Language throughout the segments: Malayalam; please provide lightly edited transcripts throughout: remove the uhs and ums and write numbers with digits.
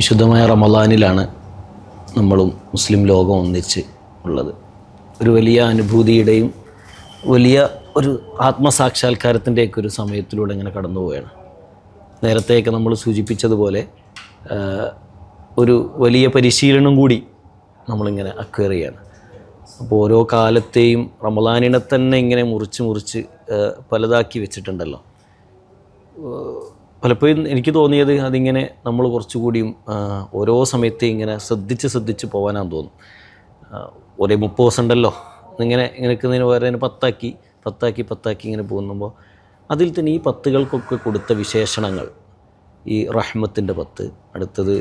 പരിശുദ്ധമായ റമളാനിലാണ് നമ്മളും മുസ്ലിം ലോകം ഒന്നിച്ച് ഉള്ളത്. ഒരു വലിയ അനുഭൂതിയുടെയും വലിയ ഒരു ആത്മസാക്ഷാത്കാരത്തിൻ്റെയൊക്കെ ഒരു സമയത്തിലൂടെ ഇങ്ങനെ കടന്നു പോവുകയാണ്. നേരത്തെയൊക്കെ നമ്മൾ സൂചിപ്പിച്ചതുപോലെ ഒരു വലിയ പരിശീലനം കൂടി നമ്മളിങ്ങനെ അക്വയർ ചെയ്യാണ്. അപ്പോൾ ഓരോ കാലത്തെയും റമളാനിനെ തന്നെ ഇങ്ങനെ മുറിച്ച് പലതാക്കി വെച്ചിട്ടുണ്ടല്ലോ. പലപ്പോഴും എനിക്ക് തോന്നിയത് അതിങ്ങനെ നമ്മൾ കുറച്ചുകൂടിയും ഓരോ സമയത്തെയും ഇങ്ങനെ ശ്രദ്ധിച്ച് പോകാനാന്ന് തോന്നും. ഒരേ 30 ദിവസം ഉണ്ടല്ലോ ഇങ്ങനെ നിൽക്കുന്നതിന് പകരം 10 ഇങ്ങനെ പോകുമ്പോൾ അതിൽ തന്നെ ഈ 10കൾക്കൊക്കെ കൊടുത്ത വിശേഷണങ്ങൾ, ഈ റഹ്മത്തിൻ്റെ 10, അടുത്തത്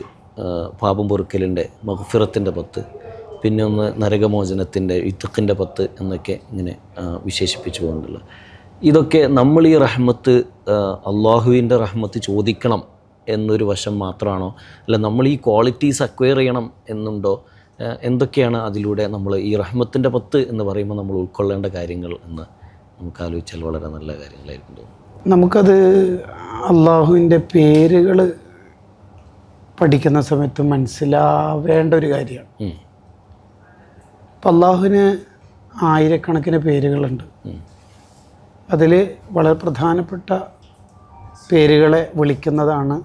പാപം പൊറുക്കലിൻ്റെ മഗ്ഫിറത്തിൻ്റെ 10, പിന്നെ ഒന്ന് നരകമോചനത്തിൻ്റെ ഇത്ഖിൻ്റെ 10 എന്നൊക്കെ ഇങ്ങനെ വിശേഷിപ്പിച്ചു പോകുന്നുണ്ടല്ലോ. ഇതൊക്കെ നമ്മൾ ഈ റഹ്മത്ത് അള്ളാഹുവിൻ്റെ റഹ്മത്ത് ചോദിക്കണം എന്നൊരു വശം മാത്രമാണോ, അല്ല നമ്മൾ ഈ ക്വാളിറ്റീസ് അക്വയർ ചെയ്യണം എന്നുണ്ടോ? എന്തൊക്കെയാണ് അതിലൂടെ നമ്മൾ ഈ റഹ്മത്തിൻ്റെ 10 എന്ന് പറയുമ്പോൾ നമ്മൾ ഉൾക്കൊള്ളേണ്ട കാര്യങ്ങൾ എന്ന് നമുക്ക് ആലോചിച്ചാൽ വളരെ നല്ല കാര്യങ്ങളായിരിക്കും തോന്നുന്നു. നമുക്കത് അള്ളാഹുവിൻ്റെ പേരുകൾ പഠിക്കുന്ന സമയത്ത് മനസ്സിലാവേണ്ട ഒരു കാര്യമാണ്. ഇപ്പം അള്ളാഹുവിന് ആയിരക്കണക്കിന് പേരുകളുണ്ട്. അതിൽ വളരെ പ്രധാനപ്പെട്ട പേരുകളെ വിളിക്കുന്നതാണ്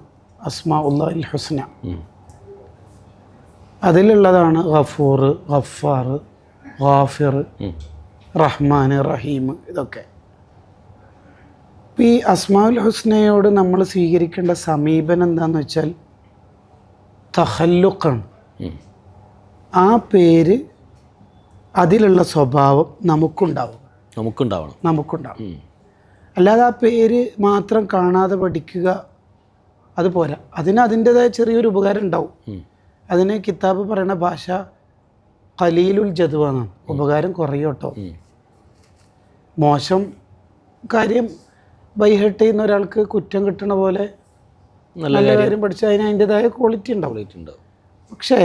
അസ്മാഉല്ലാഹിൽ ഹുസ്ന. അതിലുള്ളതാണ് ഗഫൂർ, ഗഫാർ, ഗാഫിർ, റഹ്മാൻ, റഹീം. ഇതൊക്കെ ഈ അസ്മാഉൽ ഹുസ്നയോട് നമ്മൾ സ്വീകരിക്കേണ്ട സമീപനം എന്താണെന്ന് വെച്ചാൽ തഖല്ലുഖാണ്. ആ പേര് അതിലുള്ള സ്വഭാവം നമുക്കുണ്ടാവണം. അല്ലാതെ ആ പേര് മാത്രം കാണാതെ പഠിക്കുക അത് പോരാ. അതിന് അതിൻ്റെതായ ചെറിയൊരു ഉപകാരം ഉണ്ടാവും. അതിന് കിതാബ് പറയുന്ന ഭാഷ ഖലീലുൽ ജദ്വ എന്നാണ്. ഉപകാരം കുറയും കേട്ടോ. മോശം കാര്യം ബൈഹേർട്ട് ചെയ്യുന്ന ഒരാൾക്ക് കുറ്റം കിട്ടണ പോലെ നല്ല കാര്യം പഠിച്ചാൽ അതിന് അതിൻ്റെതായ ക്വാളിറ്റി ഉണ്ടാവും. പക്ഷേ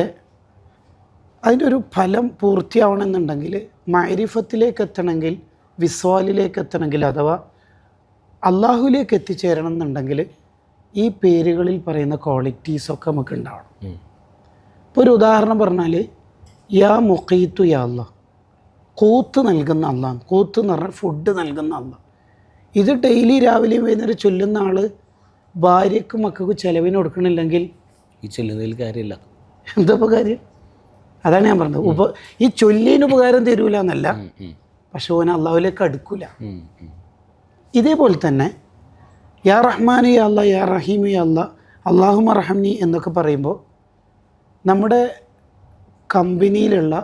അതിൻ്റെ ഒരു ഫലം പൂർത്തിയാവണമെന്നുണ്ടെങ്കിൽ, മഅരിഫത്തിലേക്ക് എത്തണമെങ്കിൽ, വിസ്വാലിലേക്ക് എത്തണമെങ്കിൽ, അഥവാ അള്ളാഹുലേക്ക് എത്തിച്ചേരണം എന്നുണ്ടെങ്കിൽ ഈ പേരുകളിൽ പറയുന്ന ക്വാളിറ്റീസൊക്കെ നമുക്ക് ഉണ്ടാവണം. ഇപ്പോൾ ഒരു ഉദാഹരണം പറഞ്ഞാൽ, യാ മുഖീത്തു യാ അല്ലാഹ്, കൂത്ത് നൽകുന്ന അള്ളാഹ്. കൂത്ത് എന്ന് പറഞ്ഞാൽ ഫുഡ് നൽകുന്ന അള്ളാഹ്. ഇത് ഡെയിലി രാവിലെയും വൈകുന്നേരം ചൊല്ലുന്ന ആൾ ഭാര്യയ്ക്കും മക്കൾക്കും ചിലവിന് കൊടുക്കണില്ലെങ്കിൽ ഈ ചൊല്ലുന്നതിൽ കാര്യമില്ല. എന്താ കാര്യം? അതാണ് ഞാൻ പറഞ്ഞത്. ഈ ചൊല്ലിന് ഉപകാരം തരൂല എന്നല്ല, പക്ഷെ ഓൻ അള്ളാഹുലേക്ക് അടുക്കൂല. ഇതേപോലെ തന്നെ യാ റഹ്മാനു യാ അല്ലാ, യാ റഹീമു യാ അല്ലാ, അല്ലാഹുമ്മ റഹംനി എന്നൊക്കെ പറയുമ്പോൾ നമ്മുടെ കമ്പനിയിലുള്ള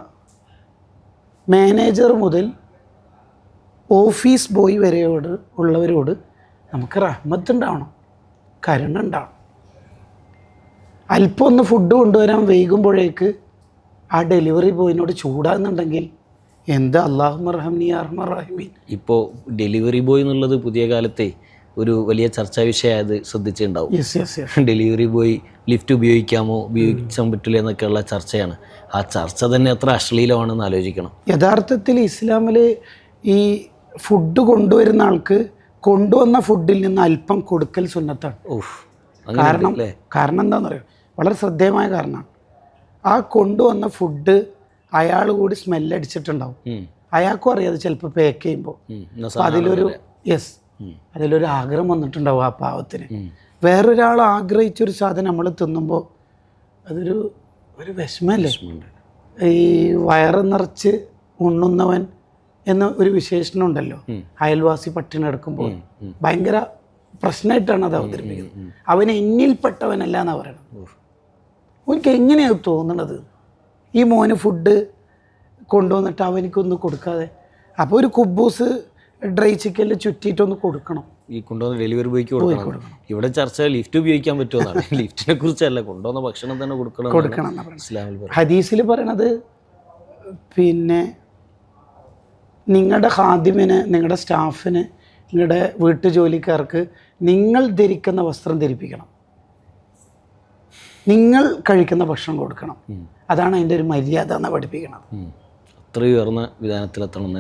മാനേജർ മുതൽ ഓഫീസ് ബോയ് ഉള്ളവരോട് നമുക്ക് റഹ്മത്ത് ഉണ്ടാവണം, കരുണ ഉണ്ടാവണം. അല്പം ഒന്ന് ഫുഡ് കൊണ്ടുവരാൻ വൈകുമ്പോഴേക്ക് ആ ഡെലിവറി ബോയിനോട് ചൂടാകുന്നുണ്ടെങ്കിൽ എന്താ അല്ലാഹുമ്മ റഹംനി യാ അർഹമർ റഹീമീൻ. ഇപ്പോൾ ഡെലിവറി ബോയ് എന്നുള്ളത് പുതിയ കാലത്തെ ഒരു വലിയ ചർച്ചാ വിഷയമായത് ശ്രദ്ധിച്ചിട്ടുണ്ടാവും. ഡെലിവറി ബോയ് ലിഫ്റ്റ് ഉപയോഗിക്കാൻ പറ്റില്ല എന്നൊക്കെയുള്ള ചർച്ചയാണ്. ആ ചർച്ച തന്നെ എത്ര അശ്ലീലമാണെന്ന് ആലോചിക്കണം. യഥാർത്ഥത്തിൽ ഇസ്ലാമിൽ ഈ ഫുഡ് കൊണ്ടുവരുന്ന ആൾക്ക് കൊണ്ടുവന്ന ഫുഡിൽ നിന്ന് അല്പം കൊടുക്കൽ സുന്നത്താണ്. കാരണം എന്താണെന്ന് പറയുക, വളരെ ശ്രദ്ധേയമായ കാരണമാണ്. ആ കൊണ്ടുവന്ന ഫുഡ് അയാൾ കൂടി സ്മെല്ലടിച്ചിട്ടുണ്ടാവും. അയാൾക്കും അറിയാതെ ചിലപ്പോൾ പാക്ക് ചെയ്യുമ്പോൾ അതിലൊരു ആഗ്രഹം വന്നിട്ടുണ്ടാവും ആ പാവത്തിന്. വേറൊരാൾ ആഗ്രഹിച്ചൊരു സാധനം നമ്മൾ തിന്നുമ്പോൾ അതൊരു വിഷമല്ലേ. ഈ വയറ് നിറച്ച് ഉണ്ണുന്നവൻ എന്ന ഒരു വിശേഷണം ഉണ്ടല്ലോ. അയൽവാസി പട്ടിണി എടുക്കുമ്പോൾ ഭയങ്കര പ്രശ്നമായിട്ടാണ് അത് അവതരിപ്പിക്കുന്നത്. അവന് എന്നിൽപ്പെട്ടവനല്ല എന്നാണ് പറയണത്. എനിക്ക് എങ്ങനെയാണ് തോന്നണത്, ഈ മോന് ഫുഡ് കൊണ്ടുവന്നിട്ട് അവനിക്കൊന്നും കൊടുക്കാതെ? അപ്പോൾ ഒരു കുബൂസ് ഡ്രൈ ചിക്കനിൽ ചുറ്റിയിട്ടൊന്ന് കൊടുക്കണം. ഈ കൊണ്ടുവന്ന ഡെലിവറി ബോയ്ക്ക് കൊടുക്കണം. ഇവിടെ ചർച്ച ലിഫ്റ്റ് ഉപയോഗിക്കാൻ പറ്റുമെന്നാണ്. ലിഫ്റ്റിനെ കുറിച്ചല്ല, കൊണ്ടുവന്ന ഭക്ഷണം തന്നെ കൊടുക്കണം. ഹദീസിൽ പറയണത്, പിന്നെ നിങ്ങളുടെ ഖാദിമിന്, നിങ്ങളുടെ സ്റ്റാഫിന്, നിങ്ങളുടെ വീട്ടു ജോലിക്കാർക്ക് നിങ്ങൾ ധരിക്കുന്ന വസ്ത്രം ധരിപ്പിക്കണം, നിങ്ങൾ കഴിക്കുന്ന ഭക്ഷണം കൊടുക്കണം. അതാണ് അതിൻ്റെ ഒരു മര്യാദ എന്ന് പഠിപ്പിക്കണം. അത്രയും ഉയർന്ന വിധാനത്തിലെത്തണം.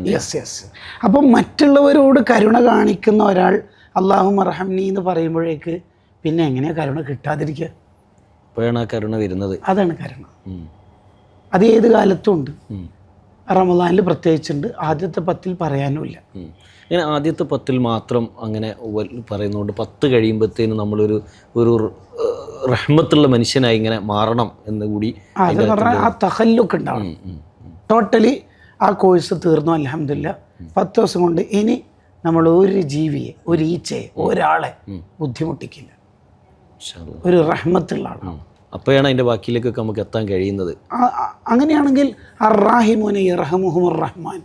അപ്പം മറ്റുള്ളവരോട് കരുണ കാണിക്കുന്ന ഒരാൾ അല്ലാഹുമ്മ റഹംനി എന്ന് പറയുമ്പോഴേക്ക് പിന്നെ എങ്ങനെയാണ് കരുണ കിട്ടാതിരിക്കുക? അപ്പോഴാണ് ആ കരുണ വരുന്നത്. അതാണ് കരുണ. അത് ഏത് കാലത്തും ഉണ്ട്, റമദാനിൽ പ്രത്യേകിച്ചുണ്ട്. ആദ്യത്തെ 10 പറയാനുമില്ല. ഇങ്ങനെ ആദ്യത്തെ 10 മാത്രം അങ്ങനെ പറയുന്നതുകൊണ്ട് 10 കഴിയുമ്പോഴത്തേനും നമ്മളൊരു റഹ്മത്തുള്ള മനുഷ്യനായി ഇങ്ങനെ മാറണം എന്ന് കൂടി. അതെന്ന് പറഞ്ഞാൽ ആ തഹല്ലുക്ക് ഉണ്ടാവണം. ടോട്ടലി ആ കോഴ്സ് തീർന്നു, അൽഹംദുലില്ലാ. 10 ദിവസം കൊണ്ട് ഇനി നമ്മൾ ഒരു ജീവിയെ, ഒരു ഈച്ചയെ, ഒരാളെ ബുദ്ധിമുട്ടിക്കില്ല. ഒരു റഹ്മത്തുള്ള ആളാണ്. അപ്പോഴാണ് അതിൻ്റെ ബാക്കിയിലേക്കൊക്കെ നമുക്ക് എത്താൻ കഴിയുന്നത്. അങ്ങനെയാണെങ്കിൽ അർറാഹിമൂന യർഹമുഹുമുർ റഹ്മാൻ,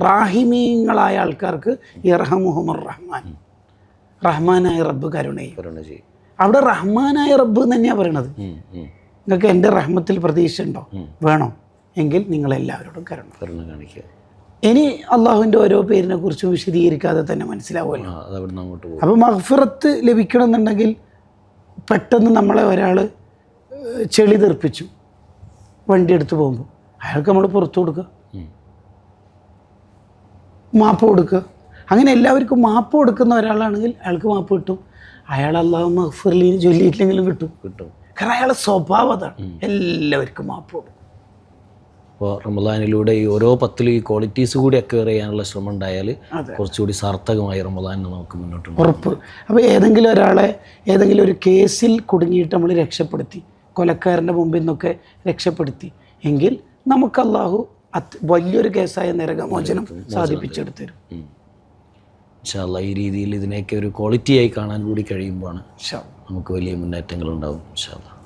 റാഹിമീങ്ങളായ ആൾക്കാർക്ക് യർഹമുഹുമുർ റഹ്മാൻ, റഹ്മാനായ റബ്ബ് കരുണ ചെയ്യും. അവിടെ റഹ്മാനായ റബ്ബ് തന്നെയാണ് പറയണത്. നിങ്ങൾക്ക് എൻ്റെ റഹ്മത്തിൽ പ്രതീക്ഷ ഉണ്ടോ, വേണോ എങ്കിൽ നിങ്ങളെല്ലാവരോടും കരുണ കാണിക്കുക. ഇനി അള്ളാഹുവിൻ്റെ ഓരോ പേരിനെ കുറിച്ചും വിശദീകരിക്കാതെ തന്നെ മനസ്സിലാവുമല്ലോ. അപ്പോൾ മഗ്ഫിറത്ത് ലഭിക്കണമെന്നുണ്ടെങ്കിൽ പെട്ടെന്ന് നമ്മളെ ഒരാൾ ചെളി തെറിപ്പിച്ചു വണ്ടി എടുത്ത് പോകുമ്പോൾ അയാൾക്ക് നമ്മൾ പുറത്തു കൊടുക്കുക, മാപ്പ് കൊടുക്കുക. അങ്ങനെ എല്ലാവർക്കും മാപ്പ് കൊടുക്കുന്ന ഒരാളാണെങ്കിൽ അയാൾക്ക് മാപ്പ് കിട്ടും. അയാൾ അല്ലാഹു മഗ്ഫിർലി ചൊല്ലിയിട്ടില്ലെങ്കിലും കിട്ടും. കാരണം അയാളുടെ സ്വഭാവം അതാണ്, എല്ലാവർക്കും മാപ്പ് കൊടുക്കും. അപ്പോൾ റമദാനിലൂടെ ഈ ഓരോ 10 ഈ ക്വാളിറ്റീസ് കൂടി അക്വയർ ചെയ്യാനുള്ള ശ്രമം ഉണ്ടായാൽ കുറച്ചുകൂടി സാർത്ഥകമായി റമദാനിനെ നമുക്ക് മുന്നോട്ട് ഉറപ്പ്. അപ്പോൾ ഏതെങ്കിലും ഒരാളെ ഏതെങ്കിലും ഒരു കേസിൽ കുടുങ്ങിയിട്ട് നമ്മൾ രക്ഷപ്പെടുത്തി, കൊലക്കാരൻ്റെ മുമ്പിൽ നിന്നൊക്കെ രക്ഷപ്പെടുത്തി എങ്കിൽ നമുക്ക് അല്ലാഹു വലിയൊരു കേസായ നരകമോചനം സാധിപ്പിച്ചെടുത്തു തരും. ഇൻഷാ അല്ലാഹ് ഈ രീതിയിൽ ഇതിനെയൊക്കെ ഒരു ക്വാളിറ്റിയായി കാണാൻ കൂടി കഴിയുമ്പോഴാണ് നമുക്ക് വലിയ മുന്നേറ്റങ്ങൾ ഉണ്ടാവും ഇൻഷാ അല്ലാഹ്.